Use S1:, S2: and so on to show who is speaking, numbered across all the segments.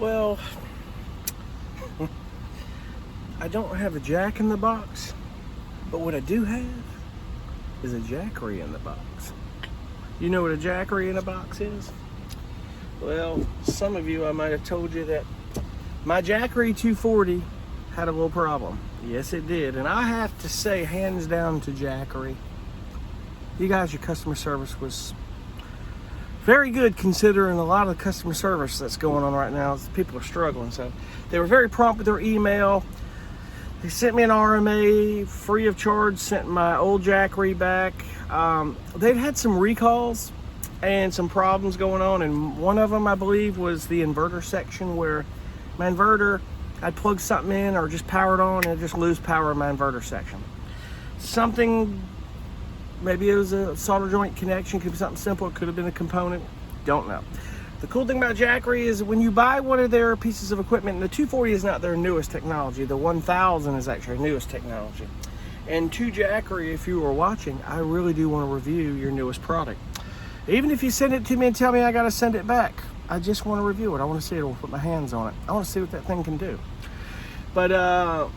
S1: Well, I don't have a jack in the box, but what I do have is a Jackery in the box. You know what a Jackery in a box is? Well, some of you, I might have told you that my Jackery 240 had a little problem. Yes, it did. And I have to say, hands down to Jackery, you guys, your customer service was very good considering a lot of the customer service that's going on right now. People are struggling. So they were very prompt with their email. They sent me an RMA free of charge, sent my old Jackery back. They'd had some recalls and some problems going on, and one of them, I believe, was the inverter section, where my inverter, I'd plug something in or just power it on and I'd just lose power in my inverter section. Something, maybe it was a solder joint connection, could be something simple, it could have been a component, don't know. The cool thing about Jackery is when you buy one of their pieces of equipment, and the 240 is not their newest technology, the 1000 is actually their newest technology. And to Jackery, if you were watching, I really do want to review your newest product. Even if you send it to me and tell me I got to send it back, I just want to review it. I want to see it. I want to put my hands on it. I want to see what that thing can do. But I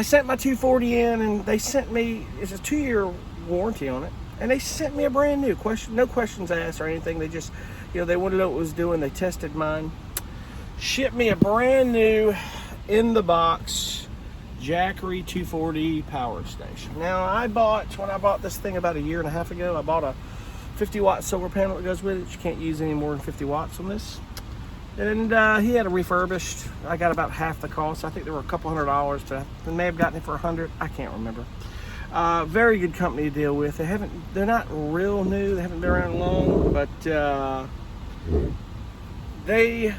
S1: sent my 240 in, and they sent me, it's a 2-year warranty on it, and they sent me a brand new, no questions asked or anything. They just, they wanted to know what it was doing. They tested mine, shipped me a brand new in the box Jackery 240 power station. Now, when I bought this thing about a year and a half ago, I bought a 50-watt solar panel that goes with it. You can't use any more than 50 watts on this. And he had it refurbished. I got about half the cost. I think they were a couple $100, but I may have gotten it for $100. I can't remember. Very good company to deal with. They're not real new. They haven't been around long, but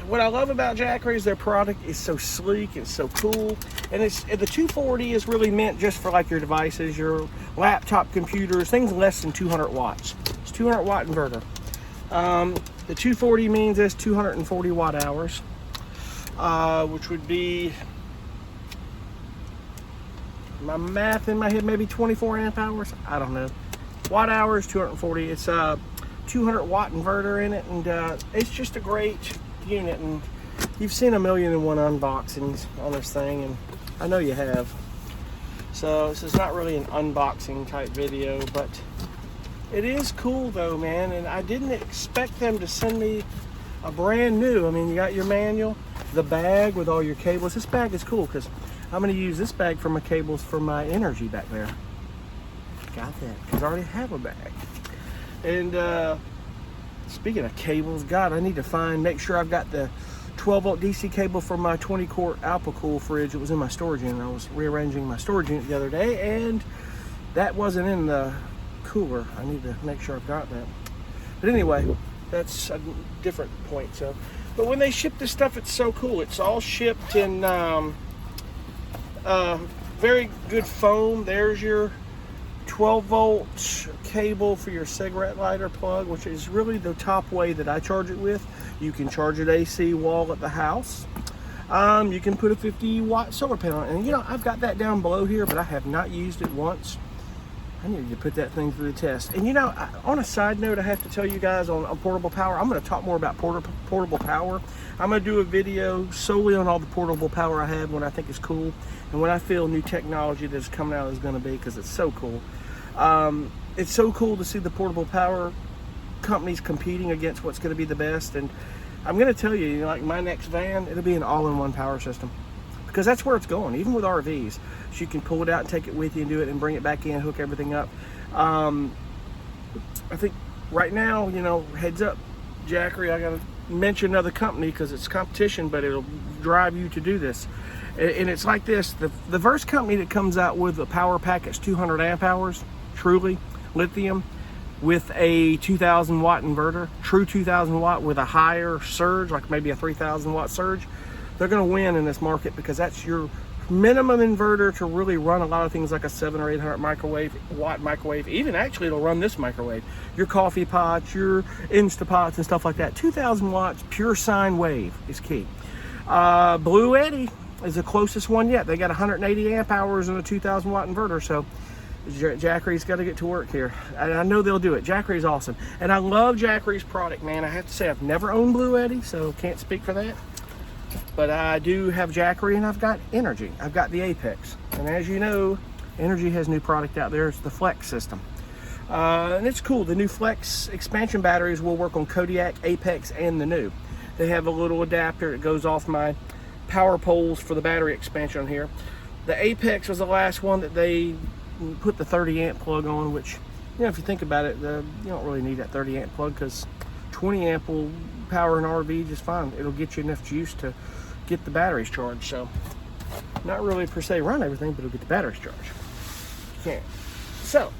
S1: what I love about Jackery is their product is so sleek, it's so cool, and the 240 is really meant just for like your devices, your laptop computers, things less than 200 watts. It's 200 watt inverter. The 240 means it's 240 watt hours, which would be, my math in my head, maybe 24 amp hours. I don't know. Watt hours, 240. It's a 200 watt inverter in it, and it's just a great unit. And you've seen 1,000,001 unboxings on this thing, and I know you have. So this is not really an unboxing type video, but it is cool though, man. And I didn't expect them to send me a brand new. I mean, you got your manual, the bag with all your cables. This bag is cool because I'm going to use this bag for my cables for my energy back there. Got that, because I already have a bag. And speaking of cables, God, I need to make sure I've got the 12-volt DC cable for my 20-quart Alpha-Cool fridge. It was in my storage unit. I was rearranging my storage unit the other day, and that wasn't in the cooler. I need to make sure I've got that. But anyway, that's a different point. But when they ship this stuff, it's so cool. It's all shipped in very good foam. There's your 12-volt cable for your cigarette lighter plug, which is really the top way that I charge it with. You can charge it AC wall at the house. You can put a 50-watt solar panel in. And I've got that down below here, but I have not used it once. I need to put that thing through the test. And on a side note, I have to tell you guys on portable power, I'm going to talk more about portable power. I'm going to do a video solely on all the portable power I have, what I think is cool, and what I feel new technology that's coming out is going to be, because it's so cool. It's so cool to see the portable power companies competing against what's going to be the best. And I'm going to tell you, like my next van, it'll be an all-in-one power system, because that's where it's going, even with RVs. So you can pull it out and take it with you and do it and bring it back in, hook everything up. I think right now, heads up, Jackery, I got to mention another company because it's competition, but it'll drive you to do this. And it's like this, the first company that comes out with a power pack that's 200 amp hours, truly, lithium, with a 2,000 watt inverter, true 2,000 watt with a higher surge, like maybe a 3,000 watt surge, they're going to win in this market, because that's your minimum inverter to really run a lot of things like a 700 or 800 watt microwave. Even actually it'll run this microwave, your coffee pots, your Instapots and stuff like that. 2,000 watts pure sine wave is key. Blue Eddy is the closest one yet. They got 180 amp hours and a 2,000 watt inverter. So Jackery's got to get to work here. I know they'll do it. Jackery's awesome. And I love Jackery's product, man. I have to say, I've never owned Blue Eddy, so can't speak for that. But I do have Jackery, and I've got Energy. I've got the Apex. And as you know, Energy has new product out there. It's the Flex system. And it's cool. The new Flex expansion batteries will work on Kodiak, Apex, and the new. They have a little adapter that goes off my power poles for the battery expansion here. The Apex was the last one that they put the 30 amp plug on, which, you know, if you think about it, you don't really need that 30 amp plug, because 20 amp will power an RV just fine. It'll get you enough juice to get the batteries charged. So not really per se run everything, but it'll get the batteries charged. You can't. So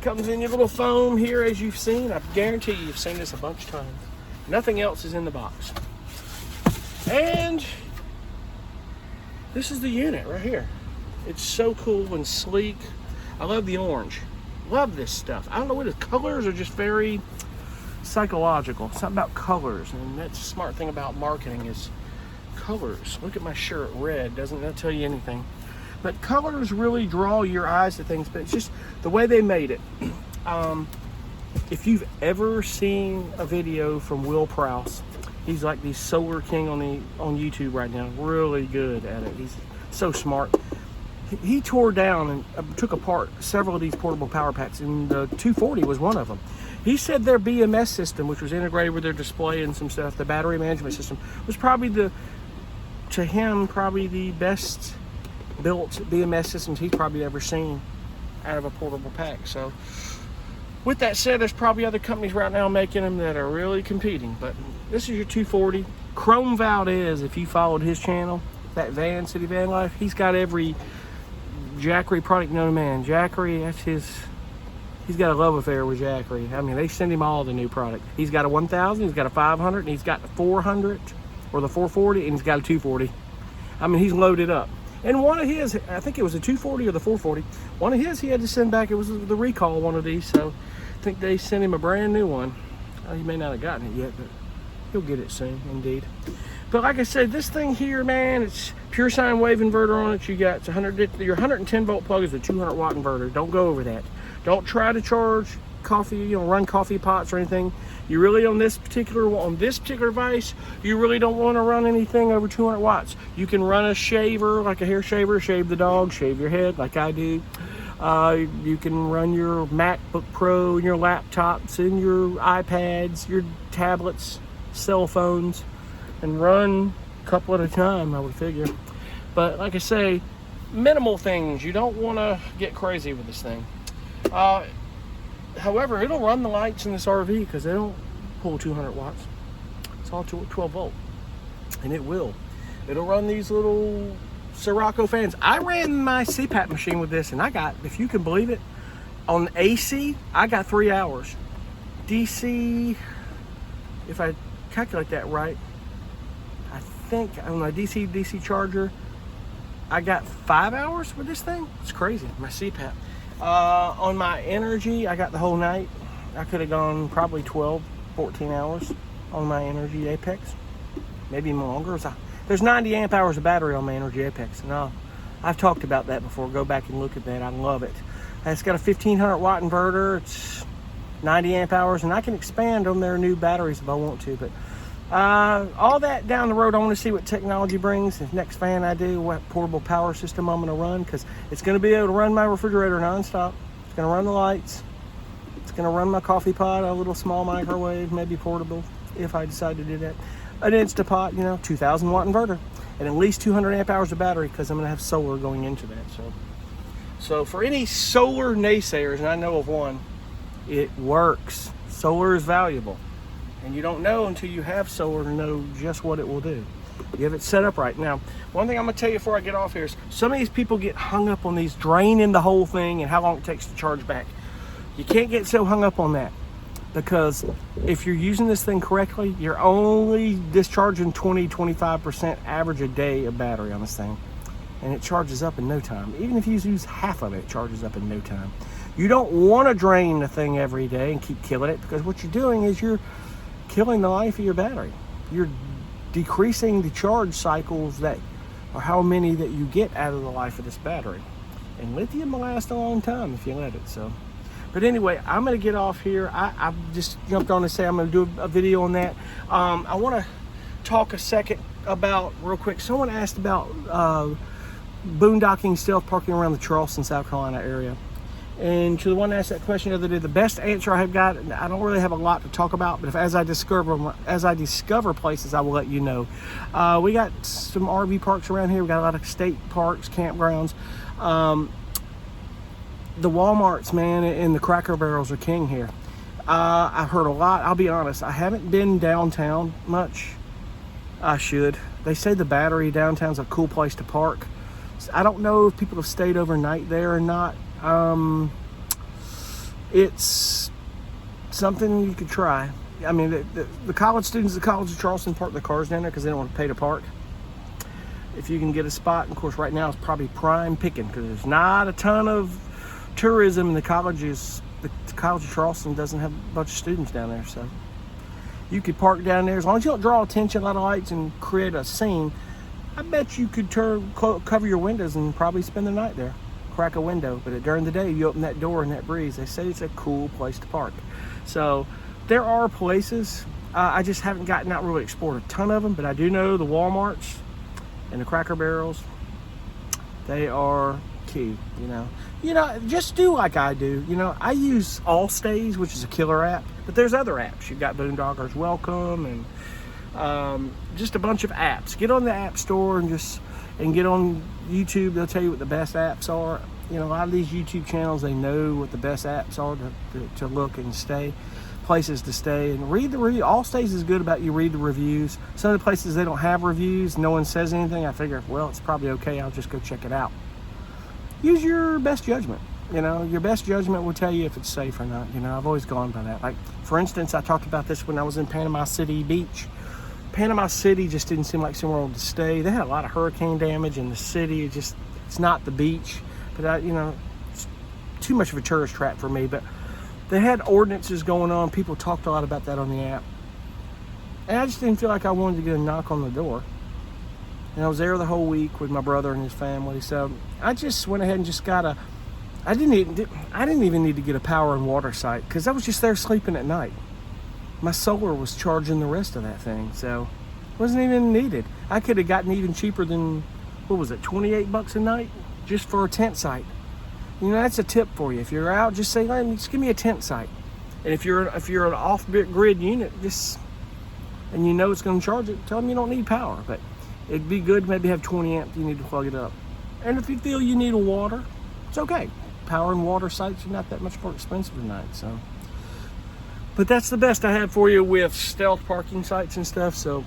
S1: comes in your little foam here, as you've seen. I guarantee you've seen this a bunch of times. Nothing else is in the box. And this is the unit right here. It's so cool and sleek. I love the orange. Love this stuff. I don't know what the colors are, just very psychological. Something about colors, and that's the smart thing about marketing is colors. Look at my shirt, red. Doesn't that tell you anything? But colors really draw your eyes to things, but it's just the way they made it. If you've ever seen a video from Will Prowse, he's like the solar king on YouTube right now. Really good at it. He's so smart. He tore down and took apart several of these portable power packs, and the 240 was one of them. He said their BMS system, which was integrated with their display and some stuff, the battery management system, was probably to him, probably the best built BMS systems he's probably ever seen out of a portable pack. So with that said, there's probably other companies right now making them that are really competing, but this is your 240. Chrome Valdez, if you followed his channel, that City Van Life, he's got every Jackery product known to man. Jackery, that's he's got a love affair with Jackery. I mean, they send him all the new product. He's got a 1000, he's got a 500, and he's got the 400 or the 440, and he's got a 240. I mean, he's loaded up. And one of his, I think it was a 240 or the 440, one of his he had to send back, it was the recall one of these, so I think they sent him a brand new one. He may not have gotten it yet, but he'll get it soon, indeed. But like I said, this thing here, man, it's pure sine wave inverter on it. You got your 110 volt plug is a 200 watt inverter. Don't go over that. Don't try to charge coffee, run coffee pots or anything. You really, on this particular device, you really don't want to run anything over 200 watts. You can run a shaver, like a hair shaver, shave the dog, shave your head, like I do. You can run your MacBook Pro and your laptops and your iPads, your tablets, cell phones, and run a couple at a time, I would figure. But like I say, minimal things. You don't want to get crazy with this thing. However, it'll run the lights in this RV because they don't pull 200 watts. It's all 12 volt, and it will. It'll run these little Sirocco fans. I ran my CPAP machine with this, and I got, if you can believe it, on AC, I got 3 hours. DC, if I calculate that right, I think on my DC charger, I got 5 hours with this thing. It's crazy, my CPAP. On my Energy, I got the whole night. I could have gone probably 12, 14 hours on my Energy Apex, maybe longer. There's 90 amp hours of battery on my Energy Apex. No, I've talked about that before. Go back and look at that. I love it. It's got a 1500 watt inverter. It's 90 amp hours, and I can expand on their new batteries if I want to. But all that down the road, I want to see what technology brings. The next fan I do, what portable power system I'm going to run, because it's going to be able to run my refrigerator nonstop. It's going to run the lights. It's going to run my coffee pot, a little small microwave, maybe portable, if I decide to do that. An Instapot, 2000 watt inverter, and at least 200 amp hours of battery, because I'm going to have solar going into that. So for any solar naysayers, and I know of one, it works. Solar is valuable. And you don't know until you have solar to know just what it will do. You have it set up right. Now, one thing I'm going to tell you before I get off here is some of these people get hung up on these draining the whole thing and how long it takes to charge back. You can't get so hung up on that, because if you're using this thing correctly, you're only discharging 20-25% average a day of battery on this thing, and it charges up in no time. Even if you use half of it, it charges up in no time. You don't want to drain the thing every day and keep killing it, because what you're doing is you're killing the life of your battery. You're decreasing the charge cycles that, or how many that you get out of the life of this battery. And lithium will last a long time if you let it. So, but anyway, I'm going to get off here. I just jumped on to say I'm going to do a video on that. I want to talk a second about, real quick, someone asked about boondocking, stealth parking around the Charleston, South Carolina area. And to the one that asked that question the other day, the best answer I have got, I don't really have a lot to talk about, but as I discover places, I will let you know. We got some RV parks around here. We got a lot of state parks, campgrounds. The Walmarts, man, and the Cracker Barrels are king here. I've heard a lot. I'll be honest, I haven't been downtown much. I should. They say the Battery downtown's a cool place to park. I don't know if people have stayed overnight there or not. It's something you could try. I mean, the college students at the College of Charleston park their cars down there because they don't want to pay to park. If you can get a spot, and of course right now it's probably prime picking because there's not a ton of tourism in the colleges. The College of Charleston doesn't have a bunch of students down there, so you could park down there as long as you don't draw attention, a lot of lights, and create a scene. I bet you could cover your windows and probably spend the night there. Crack a window, but during the day you open that door and that breeze. They say it's a cool place to park. So there are places. I just haven't gotten out really explored a ton of them, but I do know the Walmarts and the Cracker Barrels. They are key. Just do like I do. I use Allstays, which is a killer app, but there's other apps. You've got Boondoggers Welcome and just a bunch of apps. Get on the app store and get on YouTube. They'll tell you what the best apps are. A lot of these YouTube channels, they know what the best apps are to look and stay, places to stay, and read the review. Allstays is good about you read the reviews. Some of the places they don't have reviews, no one says anything. I figure, well, it's probably okay. I'll just go check it out. Use your best judgment. Your best judgment will tell you if it's safe or not. I've always gone by that. Like, for instance, I talked about this when I was in Panama City Beach. Panama City just didn't seem like somewhere to stay. They had a lot of hurricane damage in the city. It's not the beach, but it's too much of a tourist trap for me. But they had ordinances going on. People talked a lot about that on the app, and I just didn't feel like I wanted to get a knock on the door. And I was there the whole week with my brother and his family, so I just went ahead and just got I didn't even need to get a power and water site because I was just there sleeping at night. My solar was charging the rest of that thing, so it wasn't even needed. I could have gotten even cheaper than, what was it, 28 bucks a night just for a tent site. That's a tip for you. If you're out, just say, hey, just give me a tent site. And if you're an off-grid unit, and it's going to charge it, tell them you don't need power. But it'd be good to maybe have 20 amp. You need to plug it up. And if you feel you need a water, it's okay. Power and water sites are not that much more expensive tonight, so. But that's the best I have for you with stealth parking sites and stuff. So,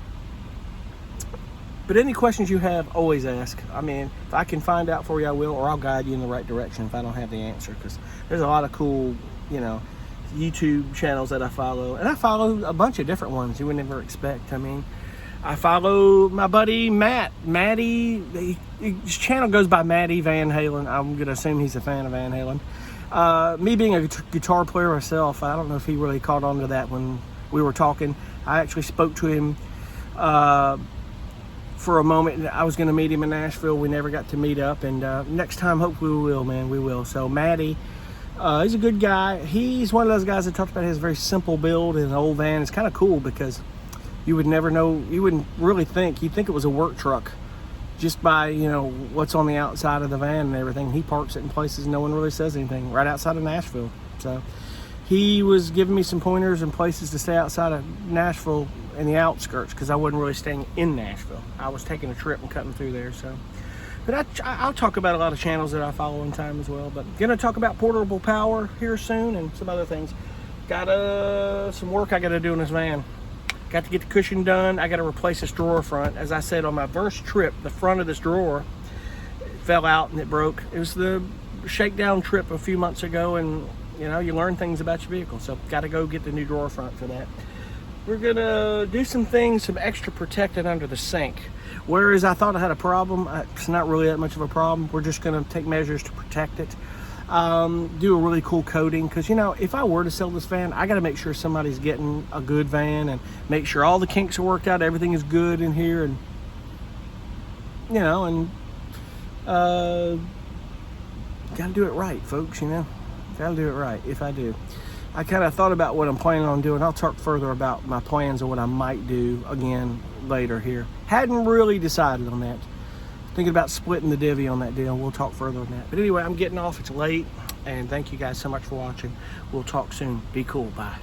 S1: but any questions you have, always ask. I mean, if I can find out for you, I will, or I'll guide you in the right direction if I don't have the answer. Because there's a lot of cool, YouTube channels that I follow, and I follow a bunch of different ones you would never expect. I mean, I follow my buddy Matty. His channel goes by Matty Van Halen. I'm gonna assume he's a fan of Van Halen. Me being a guitar player myself, I don't know if he really caught on to that when we were talking. I actually spoke to him for a moment. I was going to meet him in Nashville. We never got to meet up, and next time, hopefully we will, man. We will. So Matty, he's a good guy. He's one of those guys that talked about his very simple build in an old van. It's kind of cool because you would never know, you wouldn't really think, you'd think it was a work truck just by, what's on the outside of the van and everything. He parks it in places no one really says anything, right outside of Nashville. So he was giving me some pointers and places to stay outside of Nashville in the outskirts because I wasn't really staying in Nashville. I was taking a trip and cutting through there. So, but I'll talk about a lot of channels that I follow in time as well. But gonna talk about portable power here soon and some other things. Got some work I got to do in this van. Got to get the cushion done. I got to replace this drawer front. As I said on my first trip, the front of this drawer fell out and it broke. It was the shakedown trip a few months ago, and you learn things about your vehicle. So got to go get the new drawer front for that. We're gonna do some things, some extra protected under the sink. Whereas I thought I had a problem, it's not really that much of a problem. We're just gonna take measures to protect it. Do a really cool coating, because if I were to sell this van, I got to make sure somebody's getting a good van and make sure all the kinks are worked out, everything is good in here, and Gotta do it right, folks, you know. Gotta do it right, if I do. I kind of thought about what I'm planning on doing. I'll talk further about my plans and what I might do again later here. Hadn't really decided on that. Thinking about splitting the divvy on that deal. We'll talk further on that. But anyway, I'm getting off. It's late. And thank you guys so much for watching. We'll talk soon. Be cool. Bye.